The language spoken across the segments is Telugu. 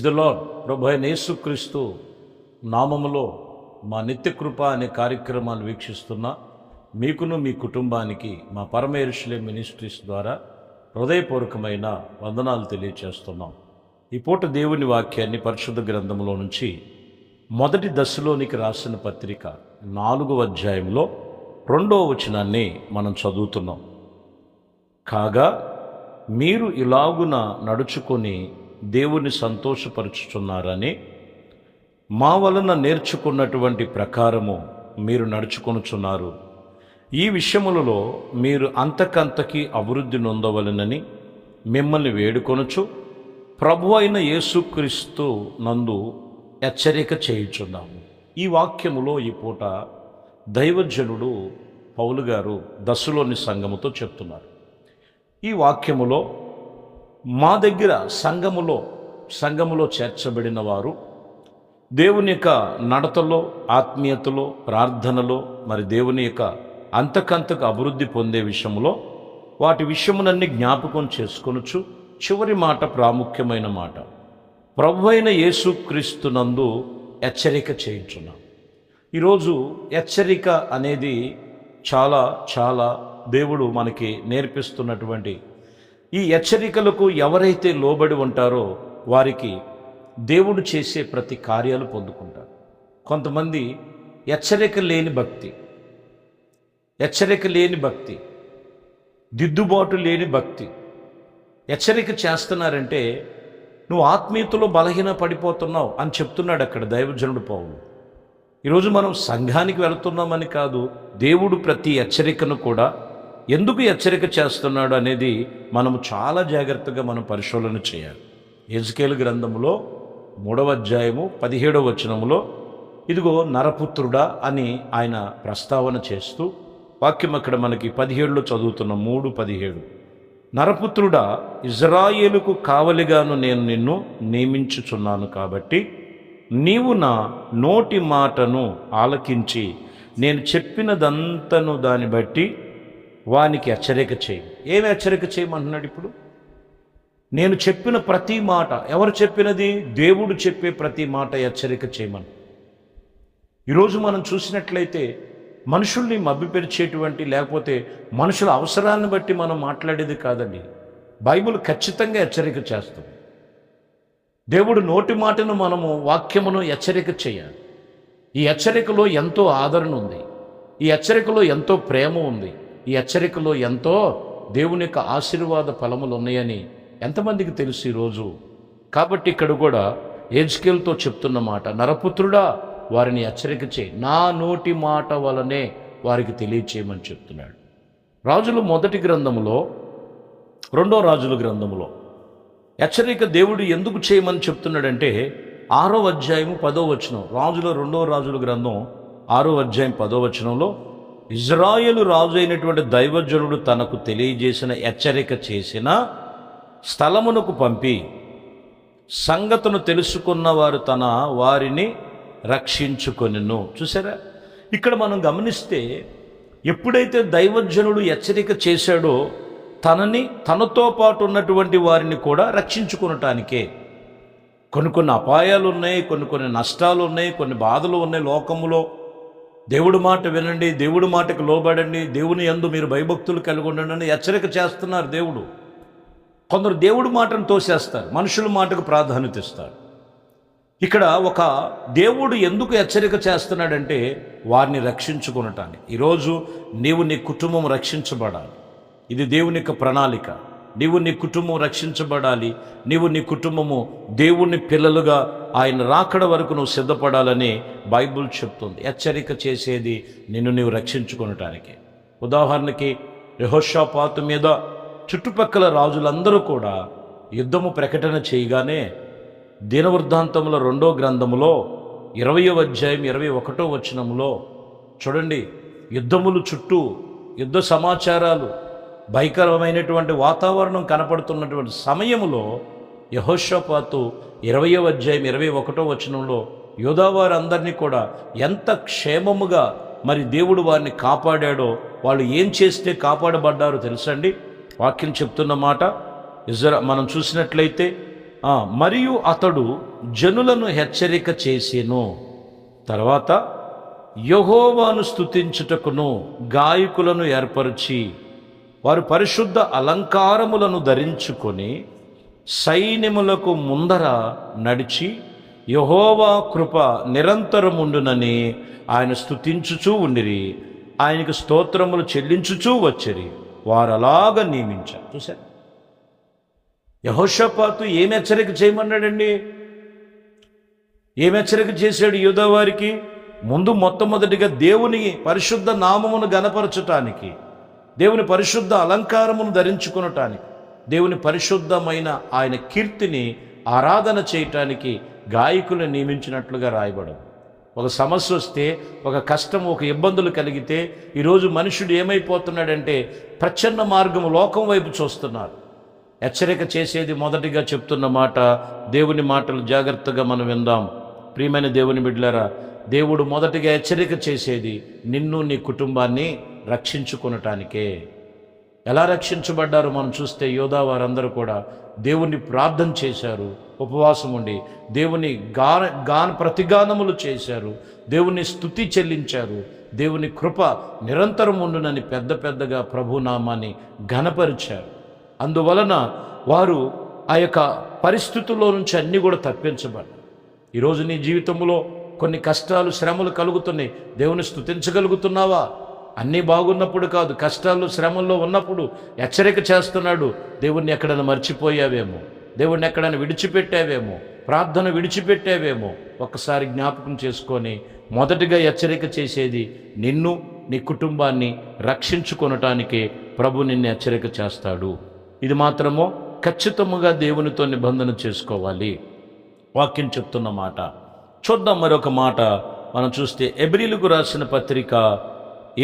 The lord. ప్రభు అయిన యేసుక్రీస్తు నామములో మా నిత్యకృప అనే కార్యక్రమాలు వీక్షిస్తున్న మీకును మీ కుటుంబానికి మా పరమ యెరూషలేము మినిస్ట్రీస్ ద్వారా హృదయపూర్వకమైన వందనాలు తెలియచేస్తున్నాం. ఈ పూట దేవుని వాక్యాన్ని పరిశుద్ధ గ్రంథంలో నుంచి మొదటి దశలోనికి రాసిన పత్రిక 4వ అధ్యాయంలో 2వ వచనాన్ని మనం చదువుతున్నాం. కాగా మీరు ఇలాగున నడుచుకొని దేవుని సంతోషపరుచుచున్నారని మా వలన నేర్చుకున్నటువంటి ప్రకారము మీరు నడుచుకొనుచున్నారు. ఈ విషయములలో మీరు అంతకంతకి అభివృద్ధి నొందవలెనని మిమ్మల్ని వేడుకొనుచు ప్రభు అయిన యేసుక్రీస్తు నందు హెచ్చరిక చేయుచున్నాము. ఈ వాక్యములో ఈ పూట దైవజనుడు పౌలు గారు దశలోని సంఘముతో చెప్తున్నారు. ఈ వాక్యములో మా దగ్గర సంఘములో చేర్చబడిన వారు దేవుని యొక్క నడతలో, ఆత్మీయతలో, ప్రార్థనలో, మరి దేవుని యొక్క అంతకంతకు అభివృద్ధి పొందే విషయంలో వాటి విషయములన్నీ జ్ఞాపకం చేసుకొనుచు చివరి మాట, ప్రాముఖ్యమైన మాట, ప్రభు అయిన యేసుక్రీస్తునందు హెచ్చరిక చేయించున్నాం. ఈరోజు హెచ్చరిక అనేది చాలా చాలా దేవుడు మనకి నేర్పిస్తున్నటువంటి ఈ హెచ్చరికలకు ఎవరైతే లోబడి ఉంటారో వారికి దేవుడు చేసే ప్రతి కార్యాలు పొందుకుంటారు. కొంతమంది హెచ్చరిక లేని భక్తి, దిద్దుబాటు లేని భక్తి. హెచ్చరిక చేస్తున్నారంటే నువ్వు ఆత్మీయతలో బలహీన పడిపోతున్నావు అని చెప్తున్నాడు అక్కడ దైవజనుడు పౌలు. ఈరోజు మనం సంఘానికి వెళుతున్నామని కాదు, దేవుడు ప్రతి హెచ్చరికను కూడా ఎందుకు హెచ్చరిక చేస్తున్నాడు అనేది మనము చాలా జాగ్రత్తగా మనం పరిశోధన చేయాలి. యెజ్కేలు గ్రంథములో 3వ అధ్యాయము 17వ వచనములో ఇదిగో నరపుత్రుడా అని ఆయన ప్రస్తావన చేస్తూ వాక్యం అక్కడ మనకి 17లో చదువుతున్నాం. 3:17 నరపుత్రుడా, ఇజ్రాయేలుకు కావలిగాను నేను నిన్ను నియమించుచున్నాను కాబట్టి నీవు నా నోటి మాటను ఆలకించి నేను చెప్పినదంతను దాన్ని బట్టి వానికి హెచ్చరిక చేయి. ఏమి హెచ్చరిక చేయమంటున్నాడు ఇప్పుడు? నేను చెప్పిన ప్రతి మాట, ఎవరు చెప్పినది? దేవుడు చెప్పే ప్రతి మాట హెచ్చరిక చేయమని. ఈరోజు మనం చూసినట్లయితే మనుషుల్ని మభ్యపరిచేటువంటి, లేకపోతే మనుషుల అవసరాన్ని బట్టి మనం మాట్లాడేది కాదండి. బైబిల్ ఖచ్చితంగా హెచ్చరిక చేస్తుంది. దేవుడు నోటి మాటను మనము వాక్యమును హెచ్చరిక చేయాలి. ఈ హెచ్చరికలో ఎంతో ఆదరణ ఉంది, ఈ హెచ్చరికలో ఎంతో ప్రేమ ఉంది, ఈ హెచ్చరికలో ఎంతో దేవుని యొక్క ఆశీర్వాద ఫలములు ఉన్నాయని ఎంతమందికి తెలుసు ఈరోజు? కాబట్టి ఇక్కడ కూడా యెజ్కేలుతో చెప్తున్న మాట, నరపుత్రుడా వారిని హెచ్చరిక చేయి, నా నోటి మాట వలనే వారికి తెలియచేయమని చెప్తున్నాడు. రాజుల మొదటి గ్రంథములో, 2వ రాజుల గ్రంథములో హెచ్చరిక దేవుడు ఎందుకు చేయమని చెప్తున్నాడంటే 6వ అధ్యాయము 10వ వచనం, 2వ రాజుల గ్రంథం 6వ అధ్యాయం 10వ వచనంలో ఇజ్రాయేలు రాజు అయినటువంటి దైవజనుడు తనకు తెలియజేసిన హెచ్చరిక చేసిన స్థలమునకు పంపి సంగతును తెలుసుకున్న వారు తన వారిని రక్షించుకొనెను. చూసారా, ఇక్కడ మనం గమనిస్తే ఎప్పుడైతే దైవజనుడు హెచ్చరిక చేశాడో తనతో పాటు ఉన్నటువంటి వారిని కూడా రక్షించుకొనటానికే. కొన్ని అపాయాలు ఉన్నాయి, కొన్ని నష్టాలు ఉన్నాయి, కొన్ని బాధలు ఉన్నాయి లోకములో. దేవుడి మాట వినండి, దేవుడి మాటకు లోబడండి, దేవుని యందు మీరు భయభక్తులు కలిగి ఉండండి అని హెచ్చరిక చేస్తున్నారు దేవుడు. కొందరు దేవుడి మాటను తోసేస్తారు, మనుషుల మాటకు ప్రాధాన్యత ఇస్తారు. ఇక్కడ ఒక దేవుడు ఎందుకు హెచ్చరిక చేస్తున్నాడంటే వారిని రక్షించుకొనటానికి. ఈరోజు నీవు నీ కుటుంబం రక్షించబడాలి, ఇది దేవుని యొక్క ప్రణాళిక. నీవు నీ కుటుంబం రక్షించబడాలి, నీవు నీ కుటుంబము దేవుని పిల్లలుగా ఆయన రాకడ వరకు నువ్వు సిద్ధపడాలని బైబిల్ చెప్తుంది. హెచ్చరిక చేసేది నిన్ను నీవు రక్షించుకొనటానికి. ఉదాహరణకి యెహోషాపాతు మీద చుట్టుపక్కల రాజులందరూ కూడా యుద్ధము ప్రకటన చేయగానే దినవృత్తాంతముల 2వ గ్రంథములో 20వ అధ్యాయం 21వ వచనములో చూడండి, యుద్ధములు చుట్టూ యుద్ధ సమాచారాలు, భయంకరమైనటువంటి వాతావరణం కనపడుతున్నటువంటి సమయంలో యెహోషాపాతు 20వ అధ్యాయం 21వ వచనంలో యోధావారందరినీ కూడా ఎంత క్షేమముగా మరి దేవుడు వారిని కాపాడాడో, వాళ్ళు ఏం చేస్తే కాపాడబడ్డారో తెలుసండి. వాక్యం చెప్తున్న మాట మనం చూసినట్లయితే మరియు అతడు జనులను హెచ్చరిక చేసెను. తర్వాత యెహోవాను స్తుతించుటకును గాయకులను ఏర్పరిచి వారు పరిశుద్ధ అలంకారములను ధరించుకొని సైన్యములకు ముందర నడిచి యెహోవా కృప నిరంతరముండునని ఆయన స్తుతించుచూ ఉండిరి, ఆయనకు స్తోత్రములు చెల్లించుచూ వచ్చిరి. వారు అలాగ నియమించారు. చూశారు, యెహోషాపాతు ఏం హెచ్చరిక చేయమన్నాడండి? ఏం హెచ్చరిక చేశాడు యూదా వారికి? ముందు మొట్టమొదటిగా దేవుని పరిశుద్ధ నామమును గణపరచటానికి, దేవుని పరిశుద్ధ అలంకారమును ధరించుకొనటానికి, దేవుని పరిశుద్ధమైన ఆయన కీర్తిని ఆరాధన చేయటానికి గాయకులను నియమించినట్లుగా రాయబడదు. ఒక సమస్య వస్తే, ఒక కష్టం, ఒక ఇబ్బందులు కలిగితే ఈరోజు మనుషుడు ఏమైపోతున్నాడంటే ప్రచ్ఛన్న మార్గము లోకం వైపు చూస్తున్నారు. హెచ్చరిక చేసేది మొదటిగా చెప్తున్న మాట, దేవుని మాటలు జాగ్రత్తగా మనం విందాం. ప్రియమైన దేవుని బిడ్డలారా, దేవుడు మొదటిగా హెచ్చరిక చేసేది నిన్ను నీ కుటుంబాన్ని రక్షించుకొనటానికే. ఎలా రక్షించబడ్డారు మనం చూస్తే యోధా వారందరూ కూడా దేవుణ్ణి ప్రార్థన చేశారు, ఉపవాసం ఉండి దేవుని ప్రతిగానములు చేశారు, దేవుని స్తుతి చెల్లించారు, దేవుని కృప నిరంతరం ఉండునని పెద్దగా ప్రభునామాన్ని ఘనపరిచారు. అందువలన వారు ఆ యొక్క పరిస్థితుల్లో నుంచి అన్నీ కూడా తప్పించబడ్డారు. ఈరోజు నీ జీవితంలో కొన్ని కష్టాలు, శ్రమలు కలుగుతున్నాయి. దేవుని స్తుతించగలుగుతున్నావా? అన్నీ బాగున్నప్పుడు కాదు, కష్టాలు శ్రమల్లో ఉన్నప్పుడు హెచ్చరిక చేస్తున్నాడు. దేవుణ్ణి ఎక్కడైనా మర్చిపోయావేమో, దేవుణ్ణి ఎక్కడైనా విడిచిపెట్టావేమో, ప్రార్థన విడిచిపెట్టావేమో ఒక్కసారి జ్ఞాపకం చేసుకొని మొదటిగా హెచ్చరిక చేసేది నిన్ను నీ కుటుంబాన్ని రక్షించుకొనటానికే ప్రభు నిన్ను హెచ్చరిక చేస్తాడు. ఇది మాత్రమో ఖచ్చితముగా దేవునితో నిబంధన చేసుకోవాలి. వాక్యం చెప్తున్న మాట చూద్దాం. మరొక మాట మనం చూస్తే హెబ్రీయులకు రాసిన పత్రిక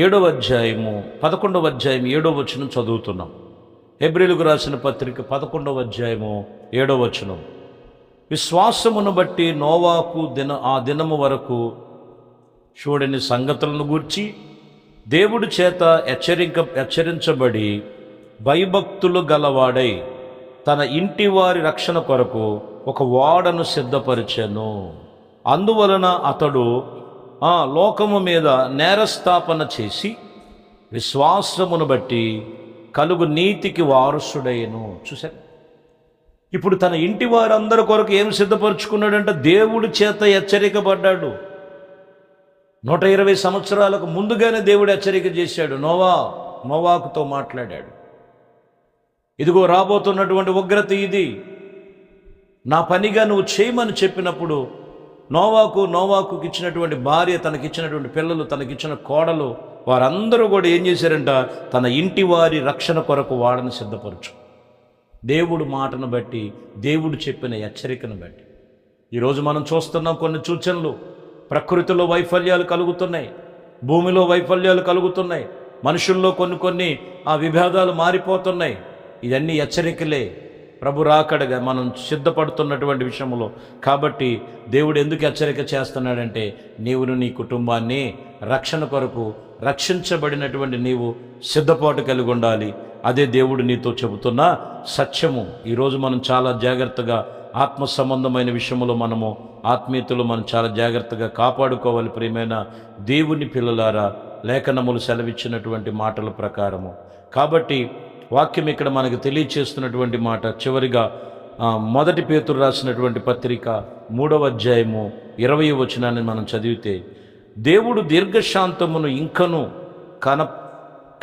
7వ అధ్యాయము 11వ అధ్యాయం 7వ వచనం చదువుతున్నాం. హెబ్రీయులకు రాసిన పత్రిక 11వ అధ్యాయము 7వ వచనం. విశ్వాసమును బట్టి నోవాకు ఆ దినము వరకు చూడని సంగతులను గూర్చి దేవుడి చేత హెచ్చరించబడి భయభక్తులు గలవాడై తన ఇంటి వారి రక్షణ కొరకు ఒక ఓడను సిద్ధపరిచెను. అందువలన అతడు లోకము మీద నేరస్థాపన చేసి విశ్వాసమును బట్టి కలుగు నీతికి వారసుడయ్యను. చూశారు, ఇప్పుడు తన ఇంటి వారందరి కొరకు ఏం సిద్ధపరుచుకున్నాడంటే దేవుడి చేత హెచ్చరికపడ్డాడు. 120 సంవత్సరాలకు ముందుగానే దేవుడు హెచ్చరిక చేశాడు. నోవాకుతో మాట్లాడాడు. ఇదిగో రాబోతున్నటువంటి ఉగ్రత ఇది, నా పనిగా నువ్వు చేయమని చెప్పినప్పుడు నోవాకు ఇచ్చినటువంటి భార్య, తనకిచ్చినటువంటి పిల్లలు, తనకిచ్చిన కోడలు, వారందరూ కూడా ఏం చేశారంట? తన ఇంటి వారి రక్షణ కొరకు వాడని సిద్ధపరచు. దేవుడు మాటను బట్టి, దేవుడు చెప్పిన హెచ్చరికను బట్టి ఈరోజు మనం చూస్తున్నాం కొన్ని సూచనలు. ప్రకృతిలో వైఫల్యాలు కలుగుతున్నాయి, భూమిలో వైఫల్యాలు కలుగుతున్నాయి, మనుషుల్లో కొన్ని విభేదాలు మారిపోతున్నాయి. ఇవన్నీ హెచ్చరికలే, ప్రభు రాకడగా మనం సిద్ధపడుతున్నటువంటి విషయంలో. కాబట్టి దేవుడు ఎందుకు హెచ్చరిక చేస్తున్నాడంటే నీవును నీ కుటుంబాన్ని రక్షణ కొరకు, రక్షించబడినటువంటి నీవు సిద్ధపాటు కలిగి ఉండాలి. అదే దేవుడు నీతో చెబుతున్న సత్యము. ఈరోజు మనం చాలా జాగ్రత్తగా ఆత్మ సంబంధమైన విషయంలో మనము ఆత్మీయతలు మనం చాలా జాగ్రత్తగా కాపాడుకోవాలి. ప్రియమైన దేవుని పిల్లలారా, లేఖనములు సెలవిచ్చినటువంటి మాటల ప్రకారము. కాబట్టి వాక్యం ఇక్కడ మనకు తెలియచేస్తున్నటువంటి మాట చివరిగా 1 పేతురు రాసినటువంటి పత్రిక 3వ అధ్యాయము 20వ వచనాన్ని మనం చదివితే, దేవుడు దీర్ఘశాంతమును ఇంకను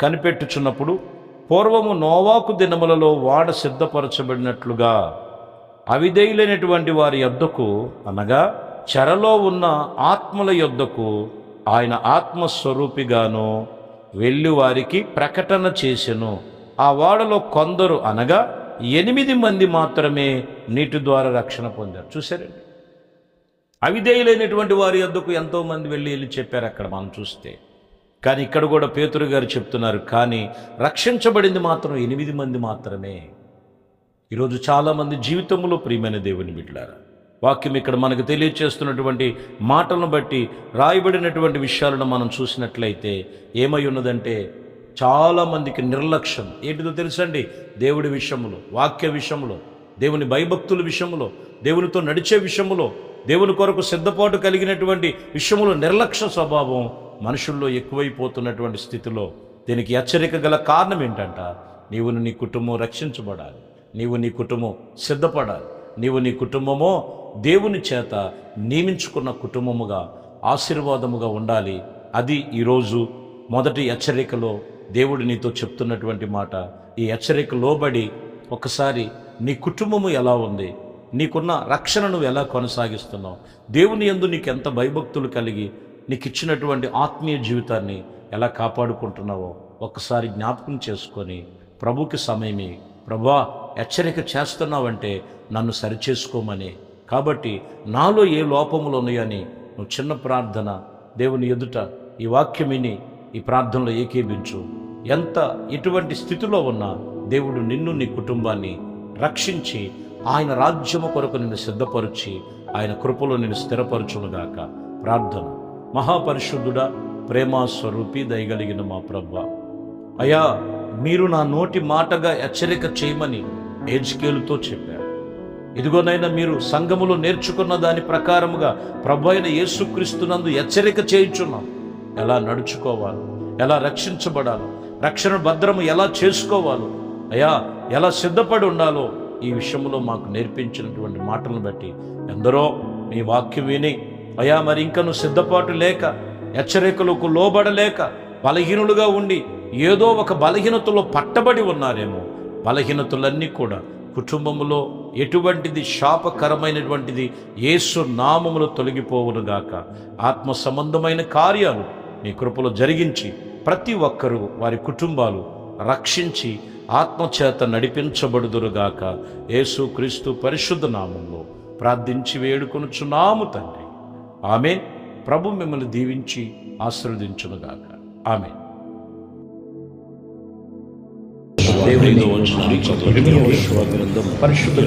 కనిపెట్టుచున్నప్పుడు పూర్వము నోవాకు దినములలో వాడ సిద్ధపరచబడినట్లుగా అవిధేయులైనటువంటి వారి యొద్దకు, అనగా చెరలో ఉన్న ఆత్మల యొద్దకు ఆయన ఆత్మస్వరూపిగాను వెళ్ళి వారికి ప్రకటన చేసెను. ఆ వాడలో కొందరు, అనగా 8 మంది మాత్రమే నీటి ద్వారా రక్షణ పొందారు. చూశారండి, అవిధేయులైనటువంటి వారి యొద్దకు ఎంతోమంది వెళ్ళి చెప్పారు అక్కడ మనం చూస్తే. కానీ ఇక్కడ కూడా పేతురు గారు చెప్తున్నారు, కానీ రక్షించబడింది మాత్రం 8 మంది మాత్రమే. ఈరోజు చాలామంది జీవితంలో, ప్రియమైన దేవుని బిడ్డలారా, వాక్యం ఇక్కడ మనకు తెలియచేస్తున్నటువంటి మాటలను బట్టి రాయబడినటువంటి విషయాలను మనం చూసినట్లయితే ఏమై ఉన్నదంటే చాలామందికి నిర్లక్ష్యం. ఏంటిదో తెలుసండి? దేవుడి విషయంలో, వాక్య విషయంలో, దేవుని భయభక్తుల విషయంలో, దేవునితో నడిచే విషయంలో, దేవుని కొరకు సిద్ధపాటు కలిగినటువంటి విషయంలో నిర్లక్ష్య స్వభావం మనుషుల్లో ఎక్కువైపోతున్నటువంటి స్థితిలో దీనికి హెచ్చరిక గల కారణం ఏంటంట? నీవు నీ కుటుంబం రక్షించబడాలి, నీవు నీ కుటుంబం సిద్ధపడాలి, నీవు నీ కుటుంబమో దేవుని చేత నియమించుకున్న కుటుంబముగా ఆశీర్వాదముగా ఉండాలి. అది ఈరోజు మొదటి హెచ్చరికలో దేవుడు నీతో చెప్తున్నటువంటి మాట. ఈ హెచ్చరిక లోబడి ఒకసారి నీ కుటుంబము ఎలా ఉంది, నీకున్న రక్షణ నువ్వు ఎలా కొనసాగిస్తున్నావు, దేవుని యందు నీకు ఎంత భయభక్తులు కలిగి నీకు ఇచ్చినటువంటి ఆత్మీయ జీవితాన్ని ఎలా కాపాడుకుంటున్నావో ఒక్కసారి జ్ఞాపకం చేసుకొని ప్రభుకి సమయమే, ప్రభా హెచ్చరిక చేస్తున్నావంటే నన్ను సరిచేసుకోమని. కాబట్టి నాలో ఏ లోపములు ఉన్నాయని నువ్వు చిన్న ప్రార్థన దేవుని ఎదుట ఈ వాక్యం విని ఈ ప్రార్థనలో ఏకీభించు. ఎటువంటి స్థితిలో ఉన్నా దేవుడు నిన్ను నీ కుటుంబాన్ని రక్షించి ఆయన రాజ్యము కొరకు నిన్ను సిద్ధపరిచి ఆయన కృపలో నిన్ను స్థిరపరచునుగాక. ప్రార్థన. మహాపరిశుద్ధుడా, ప్రేమ స్వరూపి, దయగలిగిన మా ప్రభువా, అయ్యా మీరు నా నోటి మాటగా హెచ్చరిక చేయమని ఎజ్కేలుతో చెప్పారు. ఇదిగోనైనా మీరు సంఘములో నేర్చుకున్న దాని ప్రకారముగా ప్రభు అయిన యేసుక్రీస్తునందు హెచ్చరిక చేయుచున్నాం. ఎలా నడుచుకోవాలో, ఎలా రక్షించబడాలో, రక్షణ భద్రము ఎలా చేసుకోవాలో, అయ్యా ఎలా సిద్ధపడి ఉండాలో ఈ విషయంలో మాకు నేర్పించినటువంటి మాటలను బట్టి ఎందరో మీ వాక్యం విని అయ్యా మరి ఇంకను సిద్ధపాటు లేక, హెచ్చరికలకు లోబడలేక బలహీనులుగా ఉండి ఏదో ఒక బలహీనతలో పట్టబడి ఉన్నారేమో. బలహీనతలన్నీ కూడా కుటుంబంలో ఎటువంటిది శాపకరమైనటువంటిది యేసు నామములో తొలగిపోవునుగాక. ఆత్మ సంబంధమైన కార్యాలు మీ కృపలో జరిగించి ప్రతి ఒక్కరూ వారి కుటుంబాలు రక్షించి ఆత్మచేత నడిపించబడుదురుగాక. యేసు క్రీస్తు పరిశుద్ధ నామంలో ప్రార్థించి వేడుకొనుచున్నాము తండ్రి. ఆమేన్. ప్రభు మిమ్మల్ని దీవించి ఆశీర్వదించునుగాక. ఆమేన్. దేవునితో వచ్చిన పరిశుద్ధ